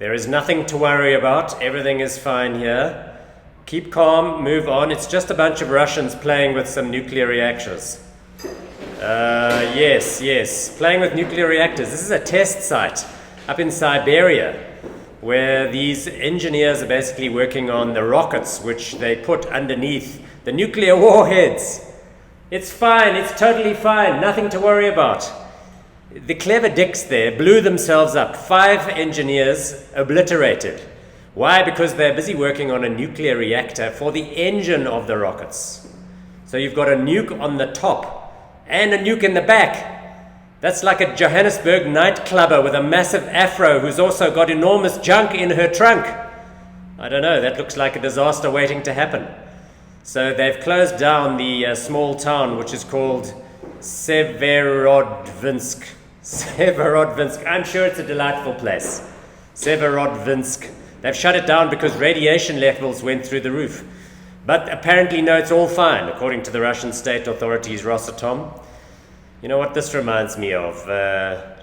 There is nothing to worry about. Everything is fine here. Keep calm, move on. It's just a bunch of Russians playing with some nuclear reactors. Yes, playing with nuclear reactors. This is a test site up in Siberia where these engineers are basically working on the rockets which they put underneath the nuclear warheads. It's fine, it's totally fine, nothing to worry about. The clever dicks there blew themselves up. 5 engineers obliterated. Why? Because they're busy working on a nuclear reactor for the engine of the rockets. So you've got a nuke on the top and a nuke in the back. That's like a Johannesburg nightclubber with a massive afro who's also got enormous junk in her trunk. I don't know, that looks like a disaster waiting to happen. So they've closed down the small town which is called Severodvinsk. I'm sure it's a delightful place. Severodvinsk. They've shut it down because radiation levels went through the roof. But apparently, no, it's all fine, according to the Russian state authorities, Rosatom. You know what this reminds me of?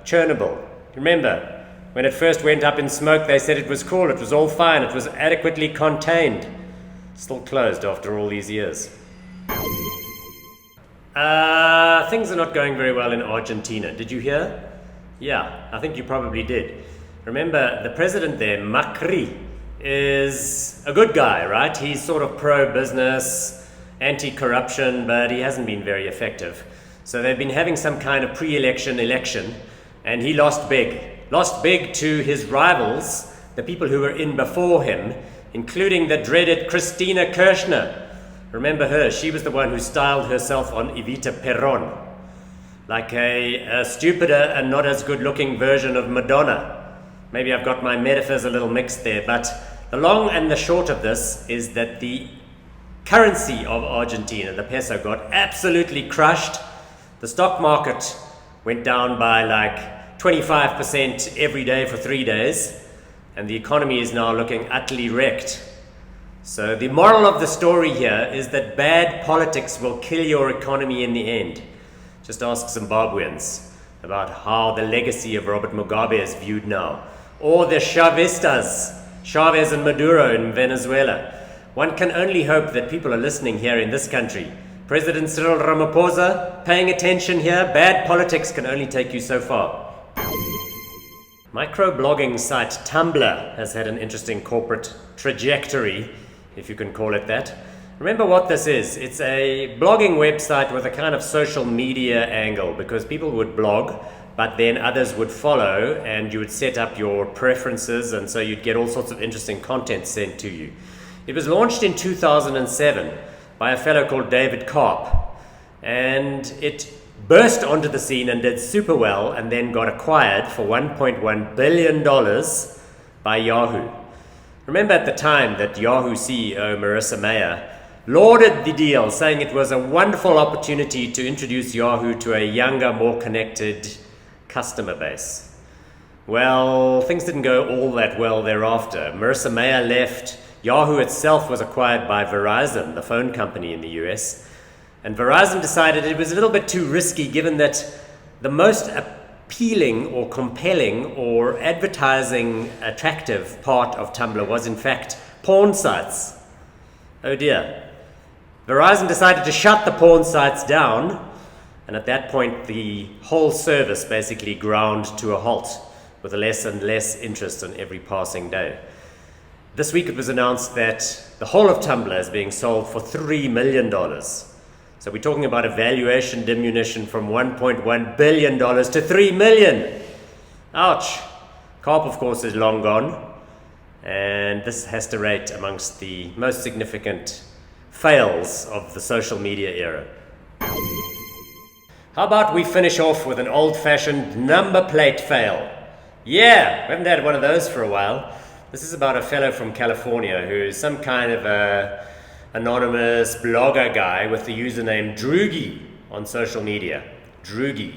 Chernobyl. Remember, when it first went up in smoke, they said it was cool, it was all fine, it was adequately contained. Still closed after all these years. Things are not going very well in Argentina. Did you hear? Yeah, I think you probably did. Remember, the president there, Macri, is a good guy, right? He's sort of pro-business, anti-corruption, but he hasn't been very effective. So they've been having some kind of pre-election election, and he lost big. Lost big to his rivals, the people who were in before him, including the dreaded Cristina Kirchner. Remember her? She was the one who styled herself on Evita Peron, like a stupider and not as good-looking version of Madonna. Maybe I've got my metaphors a little mixed there, but the long and the short of this is that the currency of Argentina, the peso, got absolutely crushed. The stock market went down by like 25% every day for 3 days, and the economy is now looking utterly wrecked. So the moral of the story here is that bad politics will kill your economy in the end. Just ask Zimbabweans about how the legacy of Robert Mugabe is viewed now. Or the Chavistas, Chavez and Maduro in Venezuela. One can only hope that people are listening here in this country. President Cyril Ramaphosa, paying attention here, bad politics can only take you so far. Microblogging site Tumblr has had an interesting corporate trajectory, if you can call it that. Remember what this is. It's a blogging website with a kind of social media angle, because people would blog, but then others would follow, and you would set up your preferences, and so you'd get all sorts of interesting content sent to you. It was launched in 2007 by a fellow called David Karp, and it burst onto the scene and did super well, and then got acquired for $1.1 billion by Yahoo. Remember at the time that Yahoo CEO Marissa Mayer lauded the deal, saying it was a wonderful opportunity to introduce Yahoo to a younger, more connected customer base. Well, things didn't go all that well thereafter. Marissa Mayer left. Yahoo itself was acquired by Verizon, the phone company in the US. And Verizon decided it was a little bit too risky, given that the most appealing or compelling or advertising attractive part of Tumblr was in fact porn sites. Oh dear. Verizon decided to shut the porn sites down, and at that point the whole service basically ground to a halt, with less and less interest on every passing day. This week it was announced that the whole of Tumblr is being sold for $3 million. So we're talking about a valuation diminution from $1.1 billion to $3 million. Ouch. Karp, of course, is long gone, and this has to rate amongst the most significant fails of the social media era. How about we finish off with an old-fashioned number plate fail? Yeah, we haven't had one of those for a while. This is about a fellow from California who's some kind of a anonymous blogger guy with the username Droogie on social media. Droogie.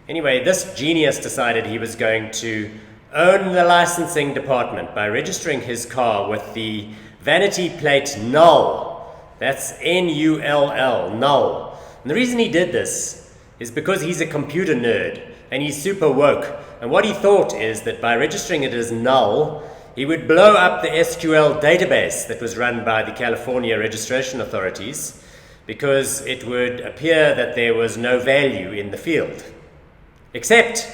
Anyway, this genius decided he was going to own the licensing department by registering his car with the Vanity plate null. That's N-U-L-L, null. And the reason he did this is because he's a computer nerd and he's super woke, And what he thought is that by registering it as null, he would blow up the SQL database that was run by the California registration authorities, because it would appear that there was no value in the field. Except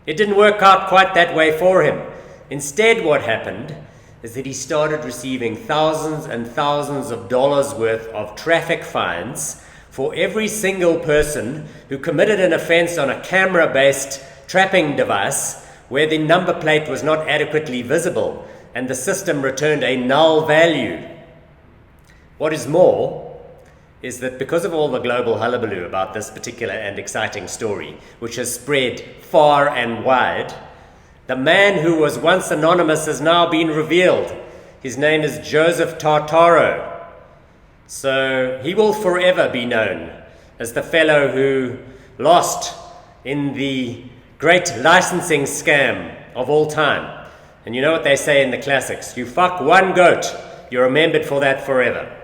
it didn't work out quite that way for him. Instead, what happened is that he started receiving thousands and thousands of dollars worth of traffic fines for every single person who committed an offense on a camera-based trapping device where the number plate was not adequately visible and the system returned a null value. What is more is that because of all the global hullabaloo about this particular and exciting story, which has spread far and wide, the man who was once anonymous has now been revealed. His name is Joseph Tartaro. So he will forever be known as the fellow who lost in the great licensing scam of all time. And you know what they say in the classics, you fuck one goat, you're remembered for that forever.